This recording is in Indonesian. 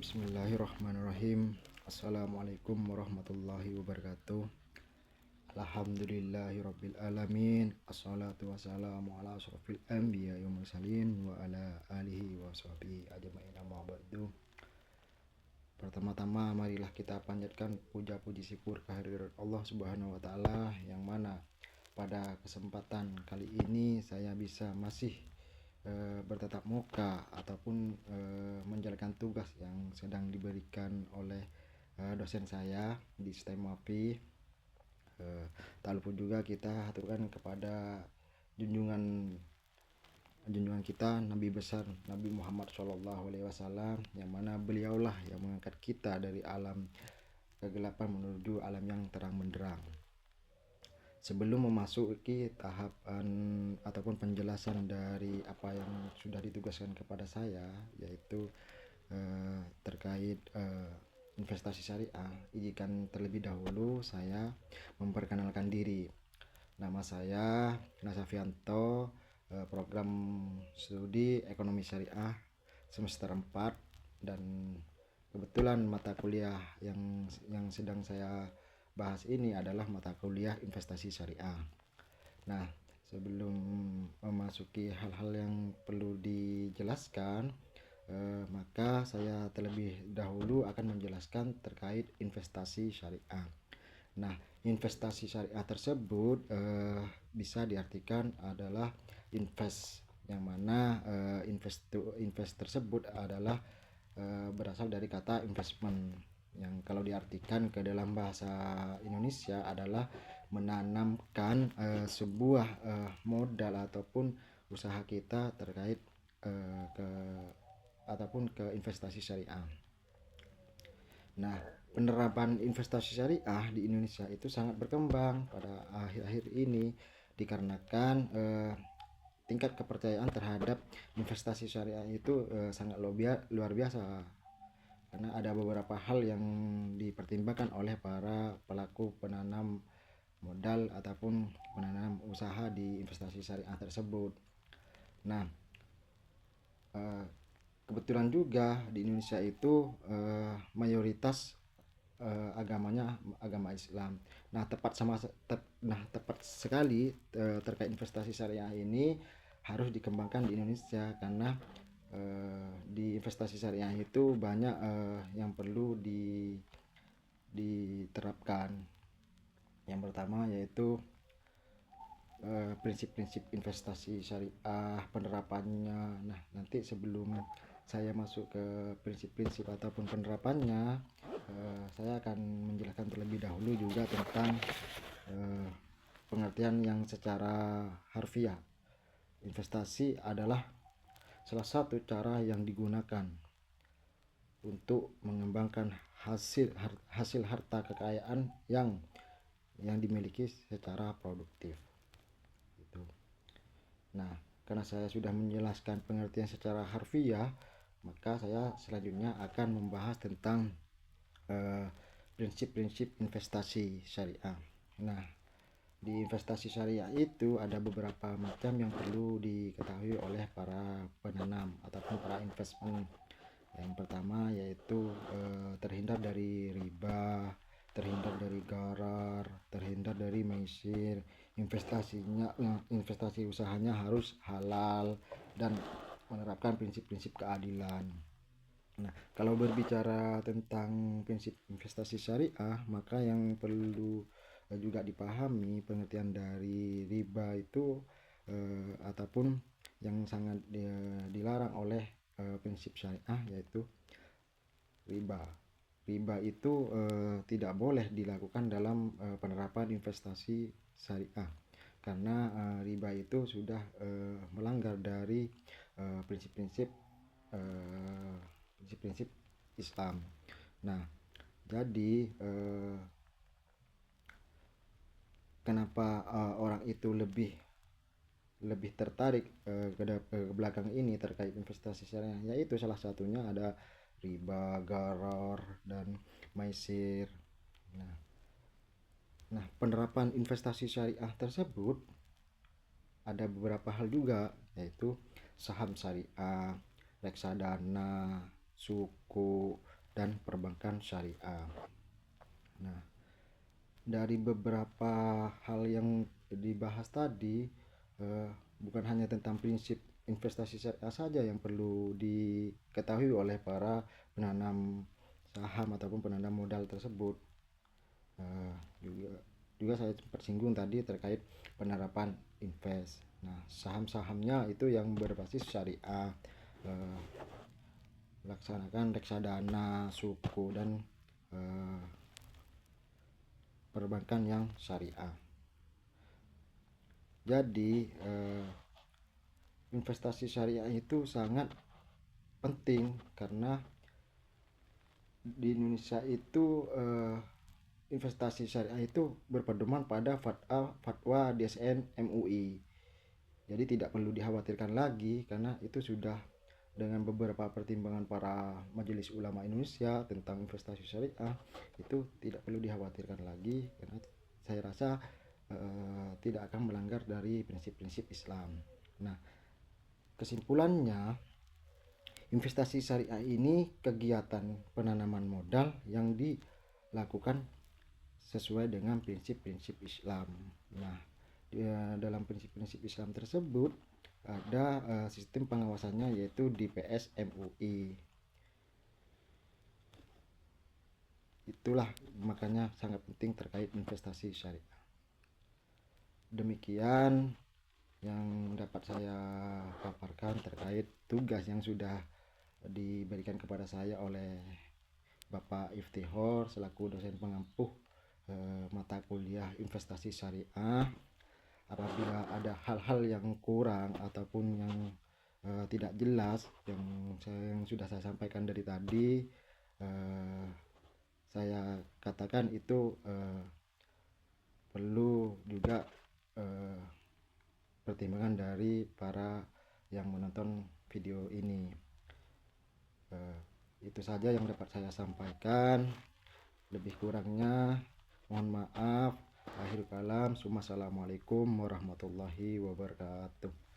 Bismillahirrahmanirrahim. Assalamualaikum warahmatullahi wabarakatuh. Alhamdulillahirabbil alamin. Assalatu wassalamu ala asyrofil anbiya wal mursalin wa ala alihi wa sahbihi ajmain amma ba'du. Pertama-tama marilah kita panjatkan puja-puji syukur kehadirat Allah Subhanahu wa taala, yang mana pada kesempatan kali ini saya bisa masih bertatap muka ataupun menjalankan tugas yang sedang diberikan oleh dosen saya di STEM MAPI. Tak lupa juga kita haturkan kepada junjungan kita Nabi besar Nabi Muhammad SAW, yang mana beliaulah yang mengangkat kita dari alam kegelapan menuju alam yang terang benderang. Sebelum memasuki tahapan ataupun penjelasan dari apa yang sudah ditugaskan kepada saya, yaitu terkait investasi syariah, izinkan terlebih dahulu saya memperkenalkan diri. Nama saya Nasafianto, program studi ekonomi syariah semester 4, dan kebetulan mata kuliah yang sedang saya bahas ini adalah mata kuliah investasi syariah. Nah, sebelum memasuki hal-hal yang perlu dijelaskan, maka saya terlebih dahulu akan menjelaskan terkait investasi syariah. Nah, investasi syariah tersebut bisa diartikan adalah invest, yang mana invest tersebut adalah berasal dari kata investment, yang kalau diartikan ke dalam bahasa Indonesia adalah menanamkan sebuah modal ataupun usaha kita terkait ke investasi syariah. Nah, penerapan investasi syariah di Indonesia itu sangat berkembang pada akhir-akhir ini, dikarenakan tingkat kepercayaan terhadap investasi syariah itu sangat luar biasa, karena ada beberapa hal yang dipertimbangkan oleh para pelaku penanam modal ataupun penanam usaha di investasi syariah tersebut. Nah, kebetulan juga di Indonesia itu mayoritas agamanya agama Islam. Nah, tepat sekali terkait investasi syariah ini harus dikembangkan di Indonesia, karena di investasi syariah itu banyak yang perlu diterapkan. Yang pertama yaitu prinsip-prinsip investasi syariah, penerapannya. Nah, nanti sebelum saya masuk ke prinsip-prinsip ataupun penerapannya, saya akan menjelaskan terlebih dahulu juga tentang pengertian yang secara harfiah. Investasi adalah salah satu cara yang digunakan untuk mengembangkan hasil harta kekayaan yang dimiliki secara produktif. Gitu. Nah, karena saya sudah menjelaskan pengertian secara harfiah, maka saya selanjutnya akan membahas tentang prinsip-prinsip investasi syariah. Nah, di investasi syariah itu ada beberapa macam yang perlu diketahui oleh para penanam ataupun para investment. Yang pertama yaitu terhindar dari riba, terhindar dari gharar, terhindar dari maisir. Investasi usahanya harus halal dan menerapkan prinsip-prinsip keadilan. Nah, kalau berbicara tentang prinsip investasi syariah, maka yang perlu juga dipahami pengertian dari riba itu ataupun yang sangat dilarang oleh prinsip syariah, yaitu riba. Riba itu tidak boleh dilakukan dalam penerapan investasi syariah, karena riba itu sudah melanggar dari prinsip-prinsip Islam. Nah, jadi kenapa orang itu lebih tertarik ke belakang ini terkait investasi syariah, yaitu salah satunya ada riba, gharar, dan maisir. Nah, penerapan investasi syariah tersebut ada beberapa hal juga, yaitu saham syariah, reksadana, suku, dan perbankan syariah. Nah, dari beberapa hal yang dibahas tadi, bukan hanya tentang prinsip investasi syariah saja yang perlu diketahui oleh para penanam saham ataupun penanam modal tersebut. Juga saya persinggung tadi terkait penerapan invest. Nah, saham-sahamnya itu yang berbasis syariah, laksanakan reksadana, suku, dan perbankan yang syariah. Jadi investasi syariah itu sangat penting karena di Indonesia itu investasi syariah itu berpedoman pada fatwa DSN MUI. Jadi tidak perlu dikhawatirkan lagi karena itu sudah dengan beberapa pertimbangan para Majelis Ulama Indonesia tentang investasi syariah, itu tidak perlu dikhawatirkan lagi karena saya rasa tidak akan melanggar dari prinsip-prinsip Islam. Nah, kesimpulannya, investasi syariah ini kegiatan penanaman modal yang dilakukan sesuai dengan prinsip-prinsip Islam. Nah, dalam prinsip-prinsip Islam tersebut ada sistem pengawasannya, yaitu DPS MUI. Itulah makanya sangat penting terkait investasi syariah. Demikian yang dapat saya paparkan terkait tugas yang sudah diberikan kepada saya oleh Bapak Iftihor selaku dosen pengampu mata kuliah investasi syariah. Apabila ada hal-hal yang kurang ataupun yang tidak jelas yang sudah saya sampaikan dari tadi, saya katakan itu perlu juga pertimbangan dari para yang menonton video ini. Itu saja yang dapat saya sampaikan. Lebih kurangnya mohon maaf. Akhir kalam. Assalamualaikum warahmatullahi wabarakatuh.